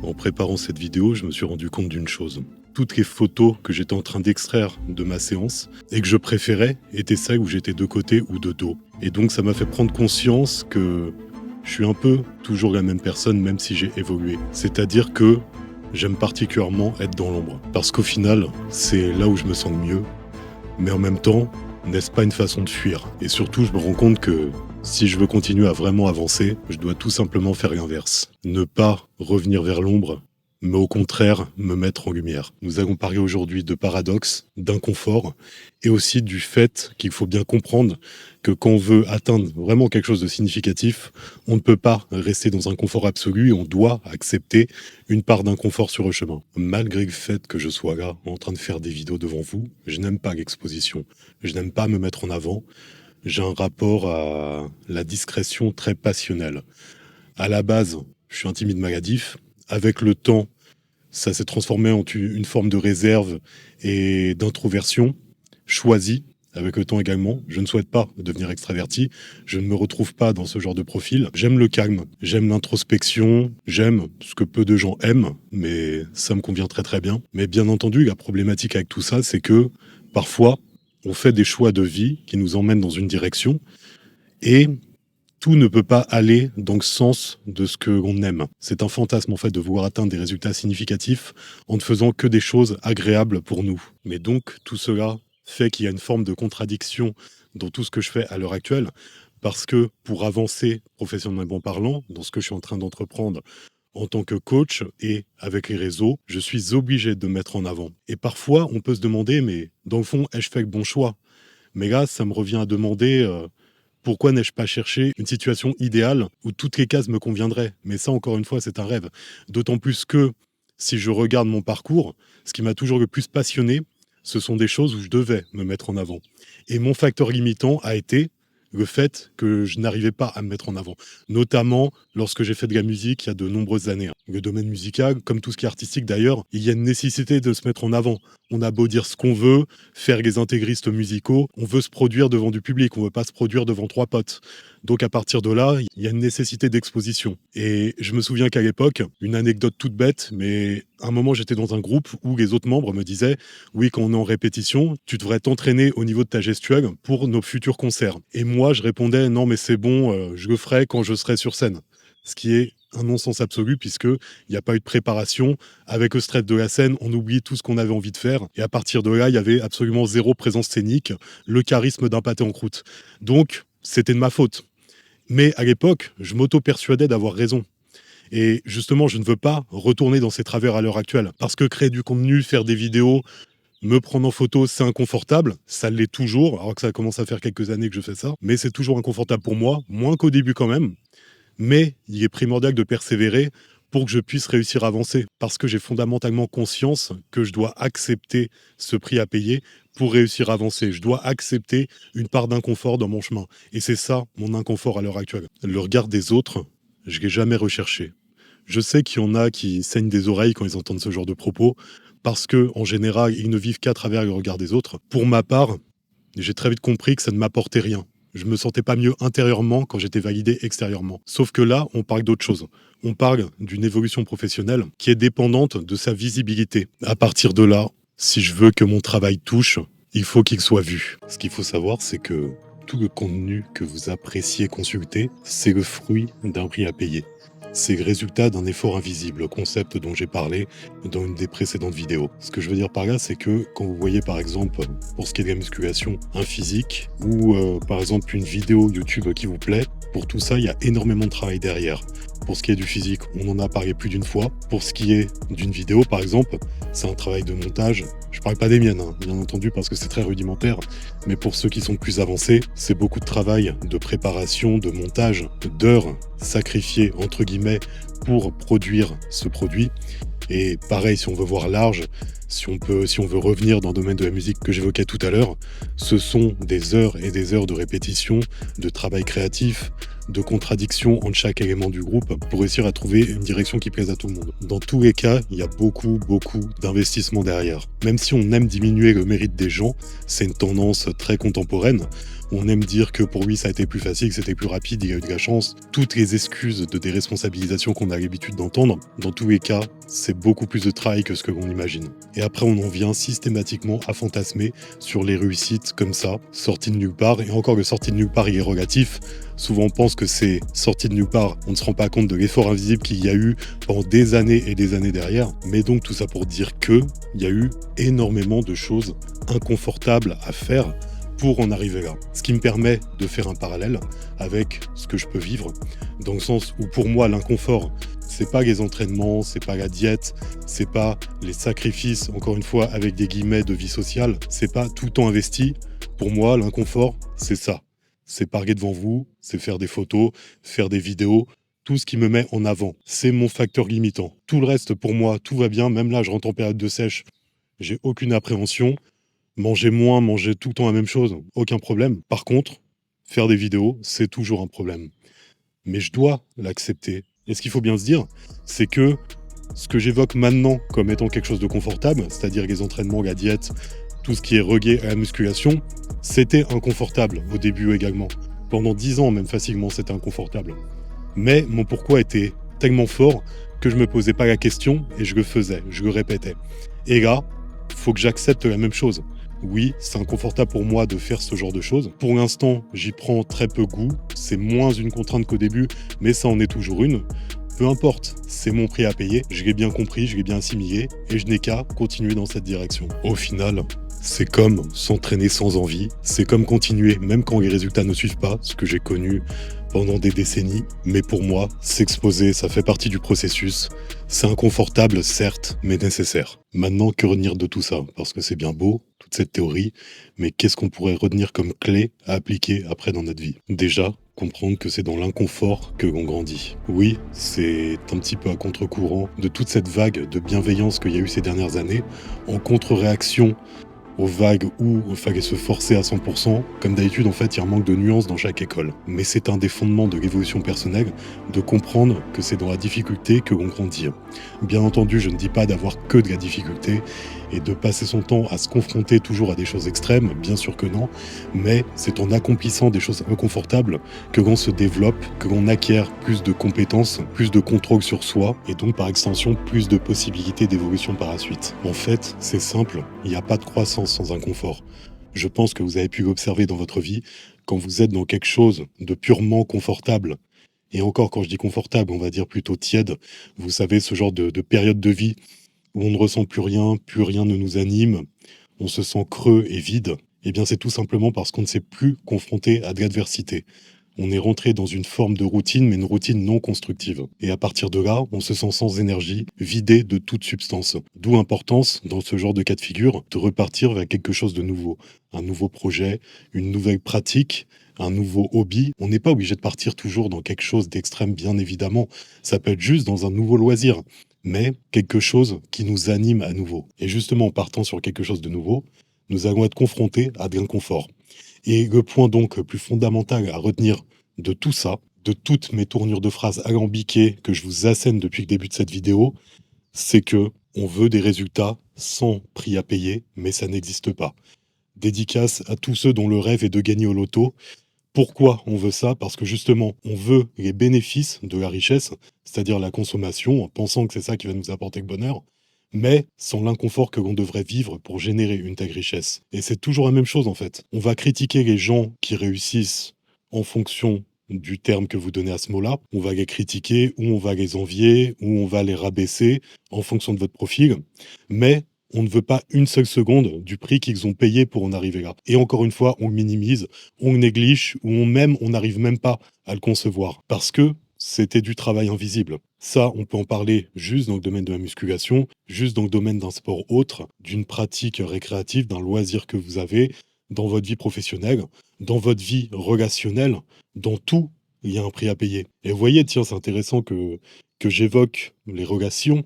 En préparant cette vidéo, je me suis rendu compte d'une chose. Toutes les photos que j'étais en train d'extraire de ma séance et que je préférais étaient celles où j'étais de côté ou de dos. Et donc ça m'a fait prendre conscience que je suis un peu toujours la même personne même si j'ai évolué. C'est-à-dire que j'aime particulièrement être dans l'ombre. Parce qu'au final, c'est là où je me sens le mieux. Mais en même temps, n'est-ce pas une façon de fuir? Et surtout, je me rends compte que si je veux continuer à vraiment avancer, je dois tout simplement faire l'inverse. Ne pas revenir vers l'ombre, mais au contraire, me mettre en lumière. Nous allons parler aujourd'hui de paradoxe, d'inconfort, et aussi du fait qu'il faut bien comprendre que quand on veut atteindre vraiment quelque chose de significatif, on ne peut pas rester dans un confort absolu et on doit accepter une part d'inconfort sur le chemin. Malgré le fait que je sois là, en train de faire des vidéos devant vous, je n'aime pas l'exposition. Je n'aime pas me mettre en avant. J'ai un rapport à la discrétion très passionnel. À la base, je suis un timide maladif. Avec le temps, ça s'est transformé en une forme de réserve et d'introversion choisie avec le temps également. Je ne souhaite pas devenir extraverti. Je ne me retrouve pas dans ce genre de profil. J'aime le calme, j'aime l'introspection, j'aime ce que peu de gens aiment, mais ça me convient très très bien. Mais bien entendu, la problématique avec tout ça, c'est que parfois, on fait des choix de vie qui nous emmènent dans une direction et tout ne peut pas aller dans le sens de ce que l'on aime. C'est un fantasme en fait de vouloir atteindre des résultats significatifs en ne faisant que des choses agréables pour nous. Mais donc tout cela fait qu'il y a une forme de contradiction dans tout ce que je fais à l'heure actuelle parce que pour avancer professionnellement parlant dans ce que je suis en train d'entreprendre en tant que coach et avec les réseaux, je suis obligé de me mettre en avant. Et parfois on peut se demander mais dans le fond ai-je fait le bon choix? Mais là ça me revient à demander pourquoi n'ai-je pas cherché une situation idéale où toutes les cases me conviendraient? Mais ça, encore une fois, c'est un rêve. D'autant plus que, si je regarde mon parcours, ce qui m'a toujours le plus passionné, ce sont des choses où je devais me mettre en avant. Et mon facteur limitant a été le fait que je n'arrivais pas à me mettre en avant. Notamment lorsque j'ai fait de la musique il y a de nombreuses années. Le domaine musical, comme tout ce qui est artistique d'ailleurs, il y a une nécessité de se mettre en avant. On a beau dire ce qu'on veut, faire les intégristes musicaux, on veut se produire devant du public, on veut pas se produire devant trois potes. Donc à partir de là, il y a une nécessité d'exposition. Et je me souviens qu'à l'époque, une anecdote toute bête, mais à un moment j'étais dans un groupe où les autres membres me disaient « Oui, quand on est en répétition, tu devrais t'entraîner au niveau de ta gestuelle pour nos futurs concerts. » Et moi, je répondais « Non, mais c'est bon, je le ferai quand je serai sur scène. » Ce qui est un non-sens absolu puisqu'il n'y a pas eu de préparation. Avec le stress de la scène, on oublie tout ce qu'on avait envie de faire. Et à partir de là, il y avait absolument zéro présence scénique, le charisme d'un pâté en croûte. Donc, c'était de ma faute. Mais à l'époque, je m'auto-persuadais d'avoir raison. Et justement, je ne veux pas retourner dans ces travers à l'heure actuelle. Parce que créer du contenu, faire des vidéos, me prendre en photo, c'est inconfortable. Ça l'est toujours, alors que ça commence à faire quelques années que je fais ça. Mais c'est toujours inconfortable pour moi, moins qu'au début quand même. Mais il est primordial de persévérer pour que je puisse réussir à avancer. Parce que j'ai fondamentalement conscience que je dois accepter ce prix à payer pour réussir à avancer. Je dois accepter une part d'inconfort dans mon chemin. Et c'est ça, mon inconfort à l'heure actuelle. Le regard des autres, je ne l'ai jamais recherché. Je sais qu'il y en a qui saignent des oreilles quand ils entendent ce genre de propos, parce que en général, ils ne vivent qu'à travers le regard des autres. Pour ma part, j'ai très vite compris que ça ne m'apportait rien. Je me sentais pas mieux intérieurement quand j'étais validé extérieurement. Sauf que là, on parle d'autre chose. On parle d'une évolution professionnelle qui est dépendante de sa visibilité. À partir de là, si je veux que mon travail touche, il faut qu'il soit vu. Ce qu'il faut savoir, c'est que tout le contenu que vous appréciez consulter, c'est le fruit d'un prix à payer. C'est le résultat d'un effort invisible, concept dont j'ai parlé dans une des précédentes vidéos. Ce que je veux dire par là, c'est que quand vous voyez par exemple, pour ce qui est de la musculation, un physique ou par exemple une vidéo YouTube qui vous plaît, pour tout ça, il y a énormément de travail derrière. Pour ce qui est du physique, on en a parlé plus d'une fois. Pour ce qui est d'une vidéo, par exemple, c'est un travail de montage. Je parle pas des miennes, hein, bien entendu, parce que c'est très rudimentaire. Mais pour ceux qui sont plus avancés, c'est beaucoup de travail, de préparation, de montage, d'heures sacrifiées, entre guillemets, pour produire ce produit. Et pareil, si on veut voir large, si on veut revenir dans le domaine de la musique que j'évoquais tout à l'heure, ce sont des heures et des heures de répétition, de travail créatif, de contradiction entre chaque élément du groupe pour réussir à trouver une direction qui plaise à tout le monde. Dans tous les cas, il y a beaucoup d'investissement derrière. Même si on aime diminuer le mérite des gens, c'est une tendance très contemporaine. On aime dire que pour lui ça a été plus facile, que c'était plus rapide, il a eu de la chance. Toutes les excuses de déresponsabilisation qu'on a l'habitude d'entendre, dans tous les cas, c'est beaucoup plus de travail que ce que l'on imagine. Et après, on en vient systématiquement à fantasmer sur les réussites comme ça, sorties de nulle part. Et encore, le sorti de nulle part, il est relatif. Souvent, on pense que c'est sorti de nulle part. On ne se rend pas compte de l'effort invisible qu'il y a eu pendant des années et des années derrière. Mais donc, tout ça pour dire que il y a eu énormément de choses inconfortables à faire pour en arriver là. Ce qui me permet de faire un parallèle avec ce que je peux vivre, dans le sens où pour moi l'inconfort, c'est pas les entraînements, c'est pas la diète, c'est pas les sacrifices, encore une fois avec des guillemets, de vie sociale, c'est pas tout le temps investi. Pour moi, l'inconfort, c'est ça. C'est parler devant vous, c'est faire des photos, faire des vidéos, tout ce qui me met en avant. C'est mon facteur limitant. Tout le reste, pour moi, tout va bien. Même là, je rentre en période de sèche, j'ai aucune appréhension. Manger moins, manger tout le temps la même chose, aucun problème. Par contre, faire des vidéos, c'est toujours un problème. Mais je dois l'accepter. Et ce qu'il faut bien se dire, c'est que ce que j'évoque maintenant comme étant quelque chose de confortable, c'est-à-dire les entraînements, la diète, tout ce qui est relié à la musculation, c'était inconfortable au début également. Pendant 10 ans, même facilement, c'était inconfortable. Mais mon pourquoi était tellement fort que je me posais pas la question et je le faisais, je le répétais. Et là, faut que j'accepte la même chose. Oui, c'est inconfortable pour moi de faire ce genre de choses. Pour l'instant, j'y prends très peu goût. C'est moins une contrainte qu'au début, mais ça en est toujours une. Peu importe, c'est mon prix à payer. Je l'ai bien compris, je l'ai bien assimilé, et je n'ai qu'à continuer dans cette direction. Au final, c'est comme s'entraîner sans envie. C'est comme continuer, même quand les résultats ne suivent pas, ce que j'ai connu pendant des décennies. Mais pour moi, s'exposer, ça fait partie du processus. C'est inconfortable, certes, mais nécessaire. Maintenant, que retenir de tout ça? Parce que c'est bien beau, toute cette théorie, mais qu'est-ce qu'on pourrait retenir comme clé à appliquer après dans notre vie? Déjà, comprendre que c'est dans l'inconfort que l'on grandit. Oui, c'est un petit peu à contre-courant de toute cette vague de bienveillance qu'il y a eu ces dernières années, en contre-réaction aux vagues où il fallait se forcer à 100%. Comme d'habitude, en fait, il y a un manque de nuances dans chaque école. Mais c'est un des fondements de l'évolution personnelle de comprendre que c'est dans la difficulté que l'on grandit. Bien entendu, je ne dis pas d'avoir que de la difficulté et de passer son temps à se confronter toujours à des choses extrêmes, bien sûr que non, mais c'est en accomplissant des choses inconfortables que l'on se développe, que l'on acquiert plus de compétences, plus de contrôle sur soi, et donc par extension plus de possibilités d'évolution par la suite. En fait, c'est simple, il n'y a pas de croissance sans inconfort. Je pense que vous avez pu l'observer dans votre vie, quand vous êtes dans quelque chose de purement confortable, et encore quand je dis confortable, on va dire plutôt tiède, vous savez, ce genre de période de vie où on ne ressent plus rien ne nous anime, on se sent creux et vide, eh bien c'est tout simplement parce qu'on ne s'est plus confronté à de l'adversité. On est rentré dans une forme de routine, mais une routine non constructive. Et à partir de là, on se sent sans énergie, vidé de toute substance. D'où l'importance, dans ce genre de cas de figure, de repartir vers quelque chose de nouveau. Un nouveau projet, une nouvelle pratique, un nouveau hobby. On n'est pas obligé de partir toujours dans quelque chose d'extrême, bien évidemment. Ça peut être juste dans un nouveau loisir, mais quelque chose qui nous anime à nouveau. Et justement, en partant sur quelque chose de nouveau, nous allons être confrontés à de l'inconfort. Et le point donc le plus fondamental à retenir de tout ça, de toutes mes tournures de phrases alambiquées que je vous assène depuis le début de cette vidéo, c'est que on veut des résultats sans prix à payer, mais ça n'existe pas. Dédicace à tous ceux dont le rêve est de gagner au loto. Pourquoi on veut ça? Parce que justement, on veut les bénéfices de la richesse, c'est-à-dire la consommation, en pensant que c'est ça qui va nous apporter le bonheur, mais sans l'inconfort que l'on devrait vivre pour générer une telle richesse. Et c'est toujours la même chose en fait. On va critiquer les gens qui réussissent en fonction du terme que vous donnez à ce mot-là. On va les critiquer, ou on va les envier, ou on va les rabaisser en fonction de votre profil. Mais on ne veut pas une seule seconde du prix qu'ils ont payé pour en arriver là. Et encore une fois, on le minimise, on le néglige, ou on n'arrive même pas à le concevoir. Parce que c'était du travail invisible. Ça, on peut en parler juste dans le domaine de la musculation, juste dans le domaine d'un sport autre, d'une pratique récréative, d'un loisir que vous avez, dans votre vie professionnelle, dans votre vie relationnelle, dans tout, il y a un prix à payer. Et vous voyez, tiens, c'est intéressant que j'évoque les relations,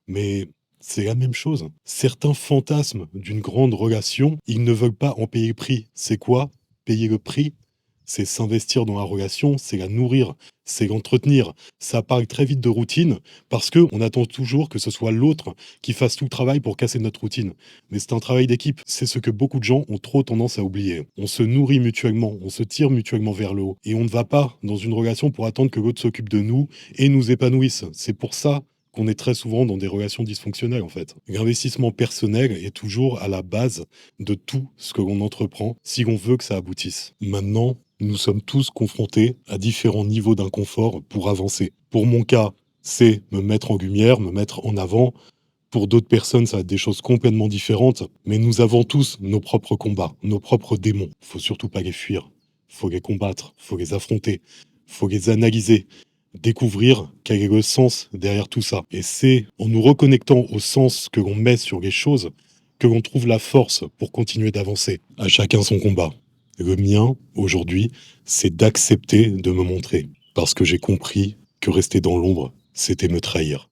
mais c'est la même chose. Certains fantasmes d'une grande relation, ils ne veulent pas en payer le prix. C'est quoi payer le prix? C'est s'investir dans la relation, c'est la nourrir, c'est l'entretenir. Ça parle très vite de routine parce que on attend toujours que ce soit l'autre qui fasse tout le travail pour casser notre routine. Mais c'est un travail d'équipe. C'est ce que beaucoup de gens ont trop tendance à oublier. On se nourrit mutuellement, on se tire mutuellement vers le haut. Et on ne va pas dans une relation pour attendre que l'autre s'occupe de nous et nous épanouisse. C'est pour ça qu'on est très souvent dans des relations dysfonctionnelles en fait. L'investissement personnel est toujours à la base de tout ce que l'on entreprend si l'on veut que ça aboutisse. Maintenant, nous sommes tous confrontés à différents niveaux d'inconfort pour avancer. Pour mon cas, c'est me mettre en lumière, me mettre en avant. Pour d'autres personnes, ça va être des choses complètement différentes. Mais nous avons tous nos propres combats, nos propres démons. Faut surtout pas les fuir. Faut les combattre, faut les affronter, faut les analyser, découvrir quel est le sens derrière tout ça. Et c'est en nous reconnectant au sens que l'on met sur les choses que l'on trouve la force pour continuer d'avancer. À chacun son combat. Le mien, aujourd'hui, c'est d'accepter de me montrer. Parce que j'ai compris que rester dans l'ombre, c'était me trahir.